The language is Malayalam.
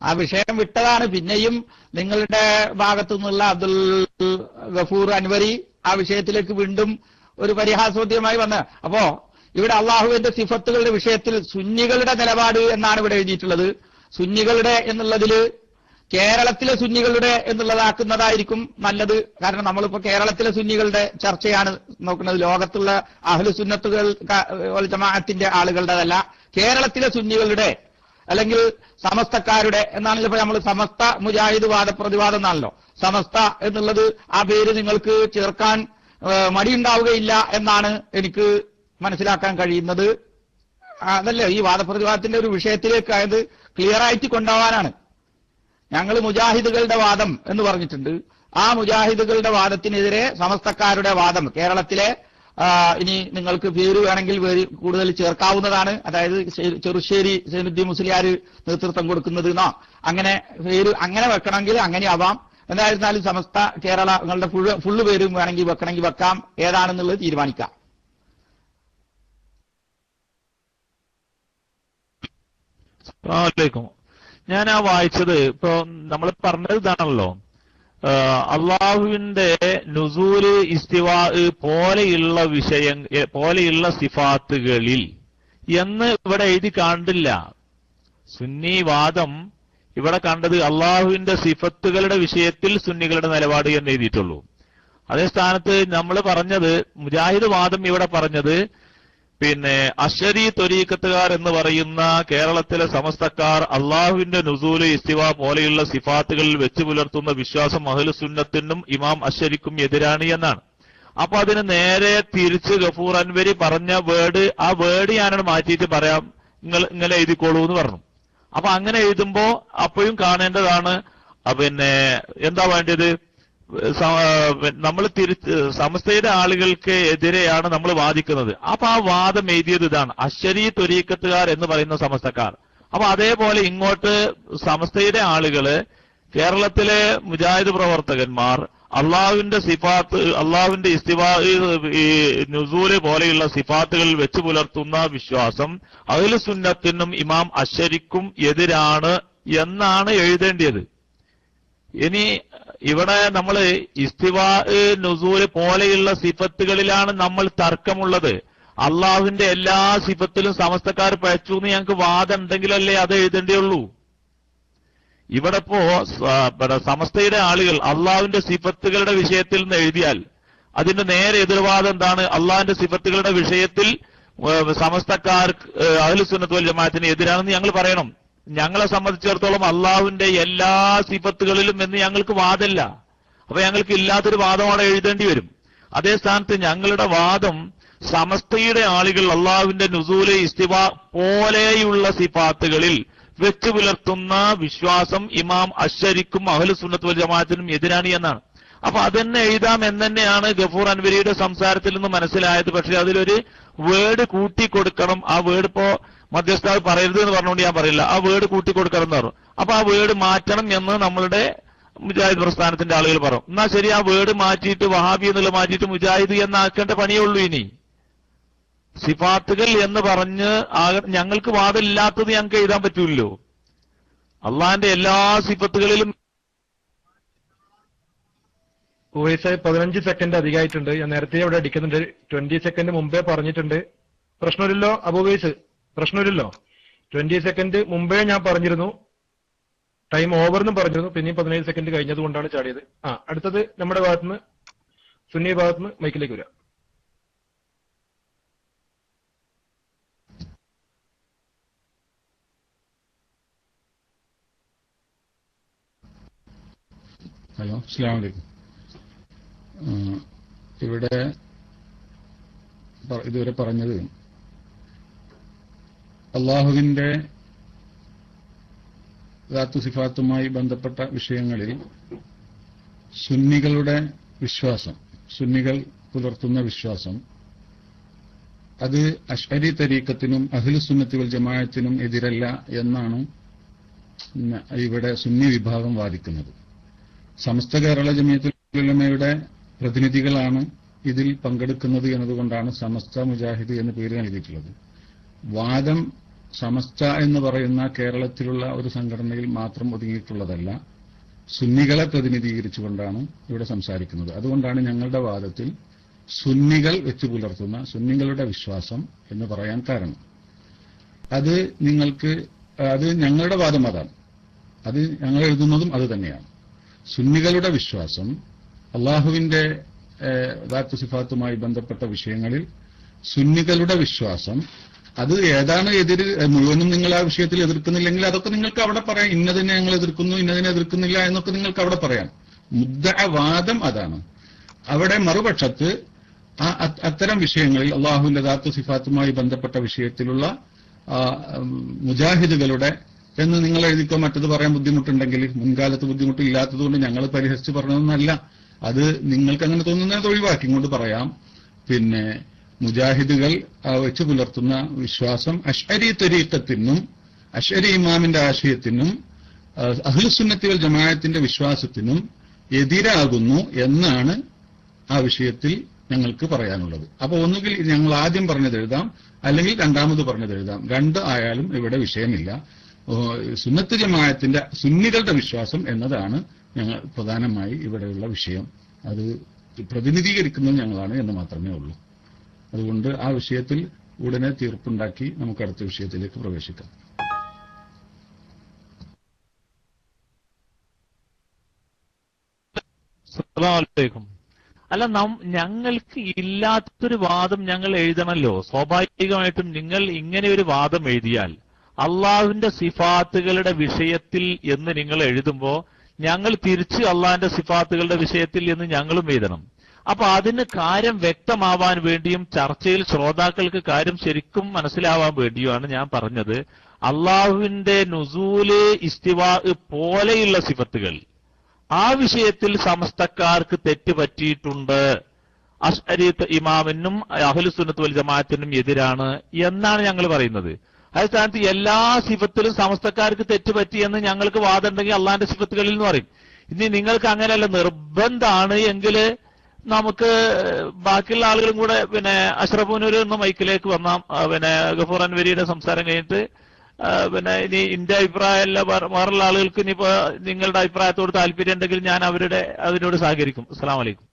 ആ വിഷയം വിട്ടതാണ്. പിന്നെയും നിങ്ങളുടെ ഭാഗത്തു നിന്നുള്ള അബ്ദുൽ ഗഫൂർ അൻവരി ആ വിഷയത്തിലേക്ക് വീണ്ടും ഒരു പരിഹാസോദ്യമായി വന്ന്. അപ്പോ ഇവിടെ അള്ളാഹുവിന്റെ സിഫത്തുകളുടെ വിഷയത്തിൽ സുന്നികളുടെ നിലപാട് എന്നാണ് ഇവിടെ എഴുതിയിട്ടുള്ളത്. സുന്നികളുടെ എന്നുള്ളതില് കേരളത്തിലെ സുന്നികളുടെ എന്നുള്ളതാക്കുന്നതായിരിക്കും നല്ലത്. കാരണം നമ്മളിപ്പോ കേരളത്തിലെ സുന്നികളുടെ ചർച്ചയാണ് നോക്കുന്നത്. ലോകത്തുള്ള അഹ്ലു സുന്നത്തുകൾ ജമാഅത്തിന്റെ ആളുകളുടെതല്ല, കേരളത്തിലെ സുന്നികളുടെ അല്ലെങ്കിൽ സമസ്തക്കാരുടെ എന്നാണല്ലോ. ഇപ്പൊ നമ്മൾ സമസ്ത മുജാഹിദ് വാദപ്രതിവാദം എന്നാണല്ലോ. സമസ്ത എന്നുള്ളത് ആ പേര് നിങ്ങൾക്ക് ചേർക്കാൻ മടിയുണ്ടാവുകയില്ല എന്നാണ് എനിക്ക് മനസ്സിലാക്കാൻ കഴിയുന്നത്. അതല്ലേ ഈ വാദപ്രതിവാദത്തിന്റെ ഒരു വിഷയത്തിലേക്ക് അത് ക്ലിയർ ആയിട്ട് കൊണ്ടുപോകാനാണ്. ഞങ്ങൾ മുജാഹിദുകളുടെ വാദം എന്ന് പറഞ്ഞിട്ടുണ്ട്. ആ മുജാഹിദുകളുടെ വാദത്തിനെതിരെ സമസ്തക്കാരുടെ വാദം കേരളത്തിലെ ഇനി നിങ്ങൾക്ക് പേര് വേണമെങ്കിൽ കൂടുതൽ ചേർക്കാവുന്നതാണ്. അതായത് ചെറുശ്ശേരി സൈനുദ്ദീൻ മുസ്ലിയാർ നേതൃത്വം കൊടുക്കുന്നത് എന്നോ അങ്ങനെ പേര് അങ്ങനെ വെക്കണമെങ്കിൽ അങ്ങനെ ആവാം. എന്തായിരുന്നാലും സമസ്ത കേരള നിങ്ങളുടെ ഫുള്ള് പേരും വേണമെങ്കിൽ വെക്കണമെങ്കിൽ വെക്കാം. ഏതാണെന്നുള്ളത് തീരുമാനിക്കാം. ഞാൻ ആ വായിച്ചത് ഇപ്പൊ നമ്മൾ പറഞ്ഞത് ഇതാണല്ലോ, അള്ളാഹുവിന്റെ നുസൂല് ഇസ്തിവാ പോലെയുള്ള പോലെയുള്ള സിഫാത്തുകളിൽ എന്ന് ഇവിടെ എഴുതി കണ്ടില്ല. സുന്നി വാദം ഇവിടെ കണ്ടത് അള്ളാഹുവിന്റെ സിഫത്തുകളുടെ വിഷയത്തിൽ സുന്നികളുടെ നിലപാട് എന്ന് എഴുതിയിട്ടുള്ളൂ. അതേ സ്ഥാനത്ത് നമ്മൾ പറഞ്ഞത് മുജാഹിദ് വാദം ഇവിടെ പറഞ്ഞത് പിന്നെ അശ്ശരി ത്വരീഖത്തുകാർ എന്ന് പറയുന്ന കേരളത്തിലെ സമസ്തക്കാർ അള്ളാഹുവിന്റെ നുസൂല് ഇസ്തിവ പോലെയുള്ള സിഫാത്തുകളിൽ വെച്ചു പുലർത്തുന്ന വിശ്വാസം അഹ്ലു സുന്നത്തിനും ഇമാം അശ്ശരിക്കും എതിരാണ് എന്നാണ്. അപ്പൊ അതിന് നേരെ തിരിച്ച് ഗഫൂർ അൻവരി പറഞ്ഞ വേർഡ്, ആ വേർഡ് ഞാനാണ് മാറ്റിയിട്ട് പറയാം, ഇങ്ങനെ എഴുതിക്കോളൂ എന്ന് പറഞ്ഞു. അപ്പൊ അങ്ങനെ എഴുതുമ്പോ അപ്പോഴും കാണേണ്ടതാണ് പിന്നെ എന്താ വേണ്ടത്, നമ്മൾ സമസ്തയുടെ ആളുകൾക്ക് എതിരെയാണ് നമ്മൾ വാദിക്കുന്നത്. അപ്പൊ ആ വാദം എഴുതിയത് ഇതാണ്, അശ്ശരി ത്വരീഖത്തുകാർ എന്ന് പറയുന്ന സമസ്തക്കാർ. അപ്പൊ അതേപോലെ ഇങ്ങോട്ട് സമസ്തയുടെ ആളുകള് കേരളത്തിലെ മുജാഹിദ് പ്രവർത്തകന്മാർ അള്ളാഹുവിന്റെ സിഫാത്ത്, അള്ളാഹുവിന്റെ ഇസ്തിവാ നുസൂല് പോലെയുള്ള സിഫാത്തുകളിൽ വെച്ച് പുലർത്തുന്ന വിശ്വാസം അഹ്ലു സുന്നത്തിനും ഇമാം അശ്ശരിക്കും എതിരാണ് എന്നാണ് എഴുതേണ്ടത്. ഇനി ഇവിടെ നമ്മൾ ഇസ്തിവാ നുസൂല് പോലെയുള്ള സിഫത്തുകളിലാണ് നമ്മൾ തർക്കമുള്ളത്. അള്ളാഹുവിന്റെ എല്ലാ സിഫത്തിലും സമസ്തക്കാർ പഴച്ചു എന്ന് ഞങ്ങൾക്ക് വാദം ഉണ്ടെങ്കിലല്ലേ അത് എഴുതേണ്ടിയുള്ളൂ. ഇവിടെ ഇപ്പോ സമസ്തയുടെ ആളുകൾ അള്ളാഹുവിന്റെ സിഫത്തുകളുടെ വിഷയത്തിൽ നിന്ന് എഴുതിയാൽ അതിന്റെ നേരെ എതിർവാദം എന്താണ്, അള്ളാഹുവിന്റെ സിഫത്തുകളുടെ വിഷയത്തിൽ സമസ്തക്കാർ അഹ്ലു സുന്നത്ത് വൽ ജമാഅത്തിന് എതിരാണെന്ന് ഞങ്ങൾ പറയണം. ഞങ്ങളെ സംബന്ധിച്ചിടത്തോളം അള്ളാഹുവിന്റെ എല്ലാ സിഫത്തുകളിലും എന്ന് ഞങ്ങൾക്ക് വാദമില്ല. അപ്പൊ ഞങ്ങൾക്ക് ഇല്ലാത്തൊരു വാദമാണ് എഴുതേണ്ടി വരും. അതേ സ്ഥാനത്ത് ഞങ്ങളുടെ വാദം സമസ്തയുടെ ആളുകൾ അള്ളാഹുവിന്റെ നുസൂല് ഇസ്തിവാ പോലെയുള്ള സിഫാത്തുകളിൽ വെച്ചു പുലർത്തുന്ന വിശ്വാസം ഇമാം അശ്ശരിക്കും അഹ്ലു സുന്നത്ത് വൽ ജമാഅത്തിനും എതിരാണ് എന്നാണ്. അപ്പൊ അതെന്നെ എഴുതാം എന്ന് തന്നെയാണ് ഗഫൂർ അൻവരിയുടെ സംസാരത്തിൽ നിന്ന് മനസ്സിലായത്. പക്ഷെ അതിലൊരു വേർഡ് കൂട്ടിക്കൊടുക്കണം. ആ വേർഡ് ഇപ്പോ മധ്യസ്ഥാവ് പറയരുത് എന്ന് പറഞ്ഞുകൊണ്ട് ഞാൻ പറയില്ല, ആ വേർഡ് കൂട്ടിക്കൊടുക്കണം എന്ന് പറഞ്ഞു. അപ്പൊ ആ വേർഡ് മാറ്റണം എന്ന് നമ്മളുടെ മുജാഹിദ് പ്രസ്ഥാനത്തിന്റെ ആളുകൾ പറഞ്ഞു. എന്നാ ശരി, ആ വേർഡ് മാറ്റിയിട്ട് വഹാബി എന്നുള്ള മാറ്റിയിട്ട് മുജാഹിദ് എന്നാക്കേണ്ട പണിയേ ഉള്ളൂ. ഇനി സിഫാത്തുകൾ എന്ന് പറഞ്ഞ് ഞങ്ങൾക്ക് വാദമില്ലാത്തത് ഞങ്ങൾക്ക് എഴുതാൻ പറ്റൂല്ലോ. അള്ളാഹിന്റെ എല്ലാ സിഫത്തുകളിലും 15 സെക്കൻഡ് അധികമായിട്ടുണ്ട്. ഞാൻ നേരത്തെ ഇവിടെ അടിക്കുന്നുണ്ട്. 20 സെക്കൻഡ് മുമ്പേ പറഞ്ഞിട്ടുണ്ട്. പ്രശ്നമില്ലല്ലോ അബൂവൈസ്, പ്രശ്നമില്ലല്ലോ. 20 സെക്കൻഡ് മുമ്പേ ഞാൻ പറഞ്ഞിരുന്നു, ടൈം ഓവർ എന്നും പറഞ്ഞിരുന്നു. പിന്നെയും 17 സെക്കൻഡ് കഴിഞ്ഞത് കൊണ്ടാണ് ചാടിയത്. അടുത്തത് നമ്മുടെ ഭാഗത്തുനിന്ന് സുന്നി ഭാഗത്തുനിന്ന് മൈക്കിലേക്ക് വരാം. ഹലോ, അസ്സലാമു അലൈക്കും. ഇവിടെ ഇതുവരെ പറഞ്ഞത് അള്ളാഹുവിന്റെ ദാത്തു സിഫാത്തുമായി ബന്ധപ്പെട്ട വിഷയങ്ങളിൽ സുന്നികളുടെ വിശ്വാസം, സുന്നികൾ പുലർത്തുന്ന വിശ്വാസം അത് അശ്അരി തരീഖത്തിനും അഹ്ലു സുന്നത്തി വൽ ജമാഅത്തിനും എതിരല്ല എന്നാണ് ഇവിടെ സുന്നി വിഭാഗം വാദിക്കുന്നത്. സമസ്ത കേരള ജമിയത്തുൽ ഉലമയുടെ പ്രതിനിധികളാണ് ഇതിൽ പങ്കെടുക്കുന്നത് എന്നതുകൊണ്ടാണ് സമസ്ത മുജാഹിദ് എന്ന് പേര് നൽകിയിട്ടുള്ളത്. വാദം സമസ്ത എന്ന് പറയുന്ന കേരളത്തിലുള്ള ഒരു സംഘടനയിൽ മാത്രം ഒതുങ്ങിയിട്ടുള്ളതല്ല, സുന്നികളെ പ്രതിനിധീകരിച്ചുകൊണ്ടാണ് ഇവിടെ സംസാരിക്കുന്നത്. അതുകൊണ്ടാണ് ഞങ്ങളുടെ വാദത്തിൽ സുന്നികൾ വെച്ചു പുലർത്തുന്ന സുന്നികളുടെ വിശ്വാസം എന്ന് പറയാൻ കാരണം. അത് ഞങ്ങളുടെ വാദം അതാണ്. അത് ഞങ്ങൾ എഴുതുന്നതും അത് തന്നെയാണ്. സുന്നികളുടെ വിശ്വാസം അള്ളാഹുവിന്റെ ദാത്ത് സിഫാത്തുമായി ബന്ധപ്പെട്ട വിഷയങ്ങളിൽ സുന്നികളുടെ വിശ്വാസം അത് ഏതാണ് മുഴുവനും നിങ്ങൾ ആ വിഷയത്തിൽ എതിർക്കുന്നില്ലെങ്കിൽ അതൊക്കെ നിങ്ങൾക്ക് അവിടെ പറയാം. ഇന്നതിനെ ഞങ്ങൾ എതിർക്കുന്നു, ഇന്നതിനെ എതിർക്കുന്നില്ല എന്നൊക്കെ നിങ്ങൾക്ക് അവിടെ പറയാം. വാദം അതാണ്. അവിടെ മറുപക്ഷത്ത് അത്തരം വിഷയങ്ങളിൽ അള്ളാഹുവിന്റെ ദാത്ത് സിഫാത്തുമായി ബന്ധപ്പെട്ട വിഷയത്തിലുള്ള മുജാഹിദുകളുടെ എന്ന് നിങ്ങൾ എഴുതിക്കോ, മറ്റത് പറയാൻ ബുദ്ധിമുട്ടുണ്ടെങ്കിൽ, മുൻകാലത്ത് ബുദ്ധിമുട്ടില്ലാത്തതുകൊണ്ട് ഞങ്ങൾ പരിഹസിച്ച് പറഞ്ഞതൊന്നല്ല. അത് നിങ്ങൾക്ക് അങ്ങനെ തോന്നുന്നത് ഒഴിവാക്കി ഇങ്ങോട്ട് പറയാം. പിന്നെ മുജാഹിദുകൾ വെച്ചു പുലർത്തുന്ന വിശ്വാസം അശ്അരി തരീഖത്തിനും അശ്അരി ഇമാമിന്റെ ആശയത്തിനും അഹ്ലുസുന്നത്തി വൽ ജമാഅത്തിന്റെ വിശ്വാസത്തിനും എതിരാകുന്നു എന്നാണ് ആ വിഷയത്തിൽ ഞങ്ങൾക്ക് പറയാനുള്ളത്. അപ്പൊ ഒന്നുകിൽ ഞങ്ങൾ ആദ്യം പറഞ്ഞത് എഴുതാം, അല്ലെങ്കിൽ രണ്ടാമത് പറഞ്ഞത് എഴുതാം. രണ്ട് ആയാലും ഇവിടെ വിഷയമില്ല. സുന്നത്ത് ജമാഅത്തിന്റെ സുന്നികളുടെ വിശ്വാസം എന്നതാണ് ഞങ്ങൾ പ്രധാനമായി ഇവിടെയുള്ള വിഷയം. അത് പ്രതിനിധീകരിക്കുന്നത് ഞങ്ങളാണ് എന്ന് മാത്രമേ ഉള്ളൂ. അതുകൊണ്ട് ആ വിഷയത്തിൽ ഉടനെ തീർപ്പുണ്ടാക്കി നമുക്ക് അടുത്ത വിഷയത്തിലേക്ക് പ്രവേശിക്കാം. അല്ല, ഞങ്ങൾക്ക് ഇല്ലാത്തൊരു വാദം ഞങ്ങൾ എഴുതണമല്ലോ. സ്വാഭാവികമായിട്ടും നിങ്ങൾ ഇങ്ങനെ ഒരു വാദം എഴുതിയാൽ അള്ളാഹുവിന്റെ സിഫാത്തുകളുടെ വിഷയത്തിൽ എന്ന് നിങ്ങൾ എഴുതുമ്പോ ഞങ്ങൾ തിരിച്ച് അള്ളാഹിന്റെ സിഫാത്തുകളുടെ വിഷയത്തിൽ എന്ന് ഞങ്ങളും എഴുതണം. അപ്പൊ അതിന് കാര്യം വ്യക്തമാവാൻ വേണ്ടിയും ചർച്ചയിൽ ശ്രോതാക്കൾക്ക് കാര്യം ശരിക്കും മനസ്സിലാവാൻ വേണ്ടിയുമാണ് ഞാൻ പറഞ്ഞത്, അള്ളാഹുവിന്റെ നുസൂല് ഇസ്തിവാ പോലെയുള്ള സിഫത്തുകൾ ആ വിഷയത്തിൽ സമസ്തക്കാർക്ക് തെറ്റ് പറ്റിയിട്ടുണ്ട്, അശ്അരി ഇമാമിനും അഹ്ലുസുന്നത്ത് വൽ ജമാഅത്തിനും എതിരാണ് എന്നാണ് ഞങ്ങൾ പറയുന്നത്. അതേ സ്ഥാനത്ത് എല്ലാ സിഫത്തിലും സമസ്തക്കാർക്ക് തെറ്റ് പറ്റിയെന്ന് ഞങ്ങൾക്ക് വാദമുണ്ടെങ്കിൽ അള്ളാഹിന്റെ സിഫത്തുകളിൽ എന്ന് പറയും. ഇനി നിങ്ങൾക്ക് അങ്ങനെയല്ല, നിർബന്ധമാണ് എങ്കിൽ നമുക്ക് ബാക്കിയുള്ള ആളുകളും കൂടെ പിന്നെ അഷ്റഫുനൂർ എന്ന മൈക്കിലേക്ക് വന്നാം. പിന്നെ ഗഫൂർ അൻവരിയുടെ സംസാരം കഴിഞ്ഞിട്ട് പിന്നെ ഇനി എന്റെ അഭിപ്രായമല്ല, വേറുള്ള ആളുകൾക്ക് ഇനിയിപ്പോ നിങ്ങളുടെ അഭിപ്രായത്തോട് താല്പര്യം ഉണ്ടെങ്കിൽ ഞാൻ അതിനോട് സഹകരിക്കും. അസ്സലാമു അലൈക്കും.